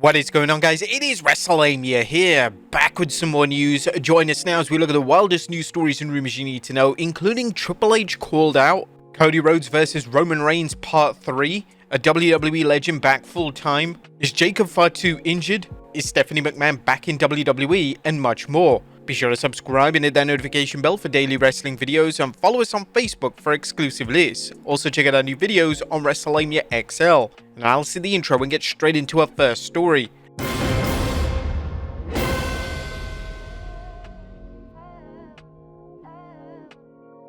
What is going on, guys? It is Wrestlelamia here, back with some more news. Join us now as we look at the wildest news stories and rumors you need to know, including Triple H called out, Cody Rhodes versus Roman Reigns Part 3, a WWE legend back full-time, is Jacob Fatu injured, is Stephanie McMahon back in WWE, and much more. Be sure to subscribe and hit that notification bell for daily wrestling videos, and follow us on Facebook for exclusive lists. Also check out our new videos on Wrestlelamia XL. And I'll see the intro and get straight into our first story.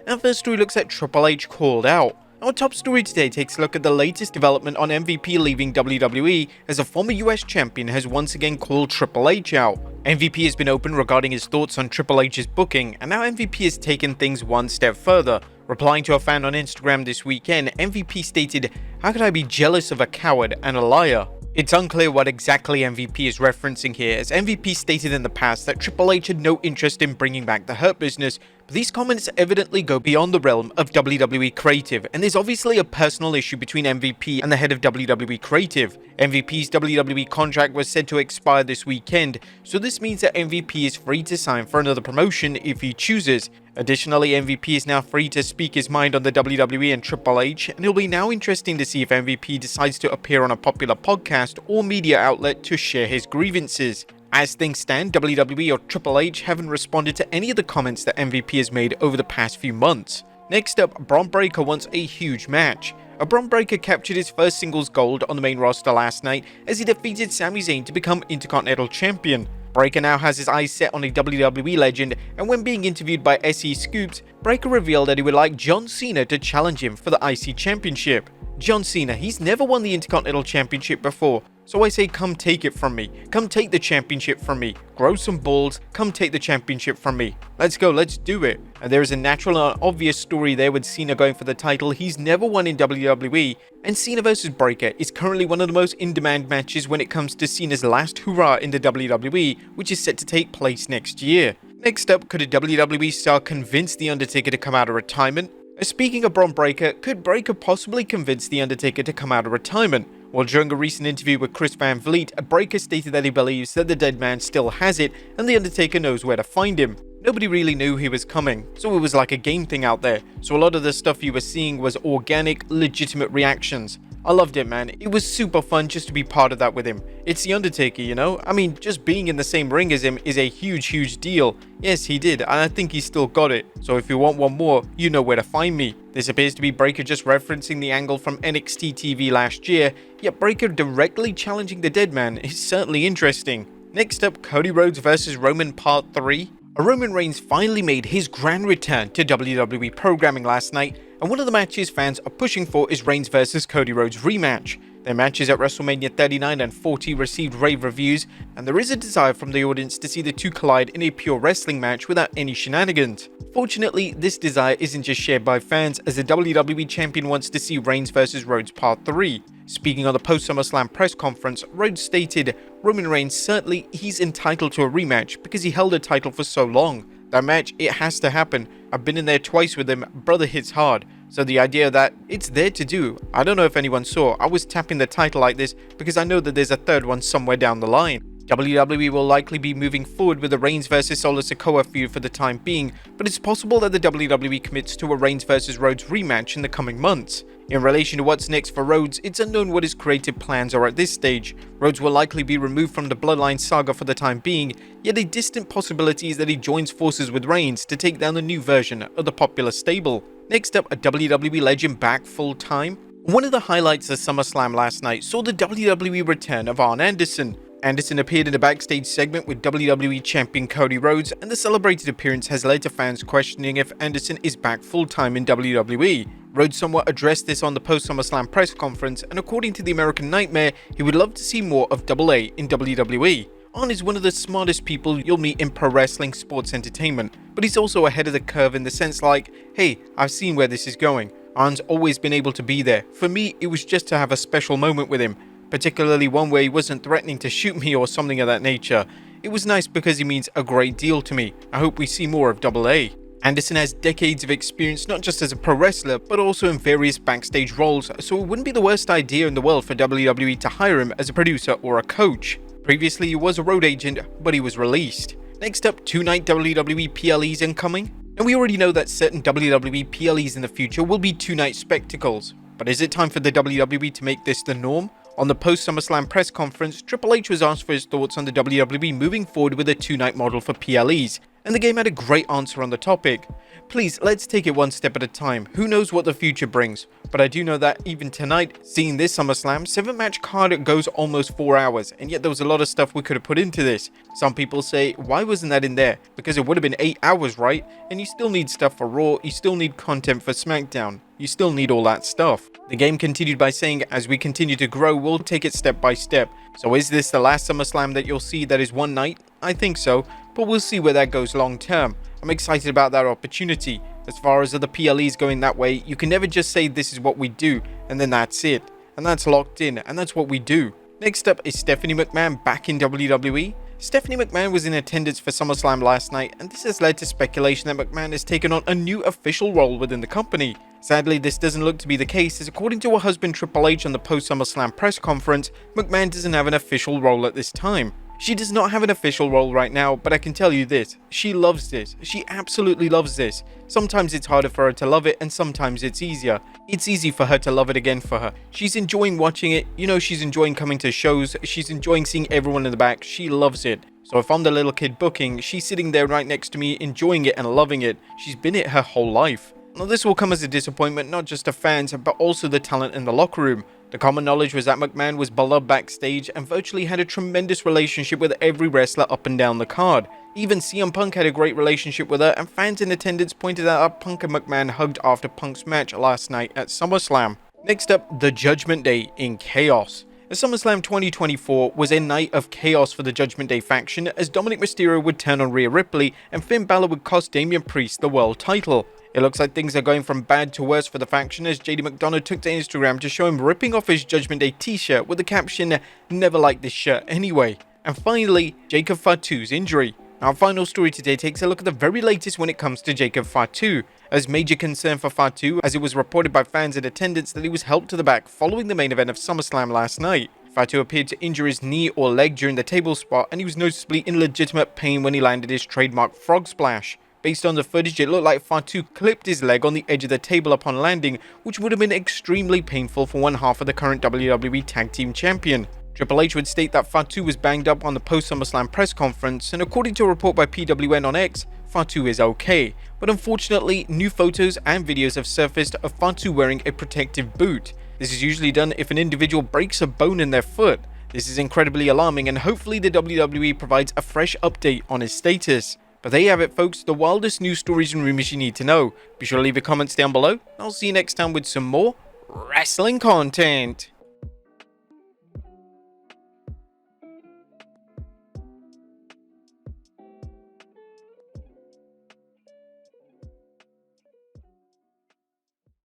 Our first story looks at Triple H called out. Our top story today takes a look at the latest development on MVP leaving WWE, as a former US champion has once again called Triple H out. MVP has been open regarding his thoughts on Triple H's booking, and now MVP has taken things one step further. Replying to a fan on Instagram this weekend, MVP stated, "How could I be jealous of a coward and a liar?" It's unclear what exactly MVP is referencing here, as MVP stated in the past that Triple H had no interest in bringing back the Hurt Business, but these comments evidently go beyond the realm of WWE Creative, and there's obviously a personal issue between MVP and the head of WWE Creative. MVP's WWE contract was said to expire this weekend, so this means that MVP is free to sign for another promotion if he chooses. Additionally, MVP is now free to speak his mind on the WWE and Triple H, and it'll be now interesting to see if MVP decides to appear on a popular podcast or media outlet to share his grievances. As things stand, WWE or Triple H haven't responded to any of the comments that MVP has made over the past few months. Next up, Bron Breakker wants a huge match. Bron Breakker captured his first singles gold on the main roster last night as he defeated Sami Zayn to become Intercontinental Champion. Breakker now has his eyes set on a WWE legend, and when being interviewed by SE Scoops, Breakker revealed that he would like John Cena to challenge him for the IC Championship. John Cena, he's never won the Intercontinental Championship before, so I say come take it from me. Come take the championship from me. Grow some balls, come take the championship from me. Let's go, let's do it. And there is a natural and obvious story there with Cena going for the title. He's never won in WWE, and Cena vs Breakker is currently one of the most in-demand matches when it comes to Cena's last hurrah in the WWE, which is set to take place next year. Next up, could a WWE star convince The Undertaker to come out of retirement? Speaking of Bron Breakker, could Breakker possibly convince The Undertaker to come out of retirement? Well, during a recent interview with Chris Van Vliet, Breakker stated that he believes that the dead man still has it, and The Undertaker knows where to find him. Nobody really knew he was coming, so it was like a game thing out there, so a lot of the stuff you were seeing was organic, legitimate reactions. I loved it, man. It was super fun just to be part of that with him. It's The Undertaker, you know? I mean, just being in the same ring as him is a huge deal. Yes, he did, and I think he still got it. So if you want one more, you know where to find me. This appears to be Breakker just referencing the angle from NXT TV last year, yet Breakker directly challenging the dead man is certainly interesting. Next up, Cody Rhodes versus Roman Part 3. Roman Reigns finally made his grand return to WWE programming last night, and one of the matches fans are pushing for is Reigns vs Cody Rhodes rematch. Their matches at WrestleMania 39 and 40 received rave reviews, and there is a desire from the audience to see the two collide in a pure wrestling match without any shenanigans. Fortunately, this desire isn't just shared by fans, as the WWE Champion wants to see Reigns vs Rhodes Part 3. Speaking on the post-SummerSlam press conference, Rhodes stated, "Roman Reigns, certainly he's entitled to a rematch because he held a title for so long. That match, it has to happen. I've been in there twice with him, brother hits hard. So the idea that it's there to do, I don't know if anyone saw, I was tapping the title like this because I know that there's a third one somewhere down the line." WWE will likely be moving forward with the Reigns vs Solo Sikoa feud for the time being, but it's possible that the WWE commits to a Reigns vs Rhodes rematch in the coming months. In relation to what's next for Rhodes, it's unknown what his creative plans are at this stage. Rhodes will likely be removed from the Bloodline saga for the time being, yet a distant possibility is that he joins forces with Reigns to take down the new version of the popular stable. Next up, a WWE legend back full-time. One of the highlights of SummerSlam last night saw the WWE return of Arn Anderson. Anderson appeared in a backstage segment with WWE Champion Cody Rhodes, and the celebrated appearance has led to fans questioning if Anderson is back full-time in WWE. Rhodes somewhat addressed this on the post-SummerSlam press conference, and according to the American Nightmare, he would love to see more of AA in WWE. Arn is one of the smartest people you'll meet in pro wrestling sports entertainment, but he's also ahead of the curve in the sense like, hey, I've seen where this is going. Arn's always been able to be there. For me, it was just to have a special moment with him, particularly one where he wasn't threatening to shoot me or something of that nature. It was nice because he means a great deal to me. I hope we see more of AA. Anderson has decades of experience not just as a pro wrestler, but also in various backstage roles, so it wouldn't be the worst idea in the world for WWE to hire him as a producer or a coach. Previously, he was a road agent, but he was released. Next up, 2-night WWE PLEs incoming. And we already know that certain WWE PLEs in the future will be 2-night spectacles. But is it time for the WWE to make this the norm? On the post-SummerSlam press conference, Triple H was asked for his thoughts on the WWE moving forward with a 2-night model for PLEs, and the game had a great answer on the topic. Please, let's take it one step at a time. Who knows what the future brings? But I do know that even tonight, seeing this SummerSlam, 7-match card goes almost 4 hours, and yet there was a lot of stuff we could have put into this. Some people say, why wasn't that in there? Because it would have been 8 hours, right? And you still need stuff for Raw, you still need content for SmackDown. You still need all that stuff. The game continued by saying, as we continue to grow, we'll take it step by step. So is this the last SummerSlam that you'll see that is one night? I think so, but we'll see where that goes long term. I'm excited about that opportunity. As far as other PLEs going that way, you can never just say this is what we do, and then that's it. And that's locked in, and that's what we do. Next up is Stephanie McMahon back in WWE. Stephanie McMahon was in attendance for SummerSlam last night, and this has led to speculation that McMahon has taken on a new official role within the company. Sadly, this doesn't look to be the case, as according to her husband Triple H on the post-SummerSlam press conference, McMahon doesn't have an official role at this time. She does not have an official role right now, but I can tell you this, she loves this. She absolutely loves this. Sometimes it's harder for her to love it, and sometimes it's easier. It's easy for her to love it again for her. She's enjoying watching it, you know, she's enjoying coming to shows, she's enjoying seeing everyone in the back, she loves it. So if I'm the little kid booking, she's sitting there right next to me, enjoying it and loving it. She's been it her whole life. Now this will come as a disappointment not just to fans, but also the talent in the locker room. The common knowledge was that McMahon was beloved backstage and virtually had a tremendous relationship with every wrestler up and down the card. Even CM Punk had a great relationship with her, and fans in attendance pointed out how Punk and McMahon hugged after Punk's match last night at SummerSlam. Next up, the Judgment Day in chaos. SummerSlam 2024 was a night of chaos for the Judgment Day faction, as Dominic Mysterio would turn on Rhea Ripley and Finn Balor would cost Damian Priest the world title. It looks like things are going from bad to worse for the faction, as JD McDonough took to Instagram to show him ripping off his Judgment Day t-shirt with the caption, "Never liked this shirt anyway." And finally, Jacob Fatu's injury. Our final story today takes a look at the very latest when it comes to Jacob Fatu. As major concern for Fatu, as it was reported by fans in attendance that he was helped to the back following the main event of SummerSlam last night. Fatu appeared to injure his knee or leg during the table spot, and he was noticeably in legitimate pain when he landed his trademark frog splash. Based on the footage, it looked like Fatu clipped his leg on the edge of the table upon landing, which would have been extremely painful for one half of the current WWE Tag Team Champion. Triple H would state that Fatu was banged up on the post-SummerSlam press conference, and according to a report by PWN on X, Fatu is okay. But unfortunately, new photos and videos have surfaced of Fatu wearing a protective boot. This is usually done if an individual breaks a bone in their foot. This is incredibly alarming, and hopefully the WWE provides a fresh update on his status. But there you have it, folks, the wildest news stories and rumors you need to know. Be sure to leave your comments down below. I'll see you next time with some more wrestling content.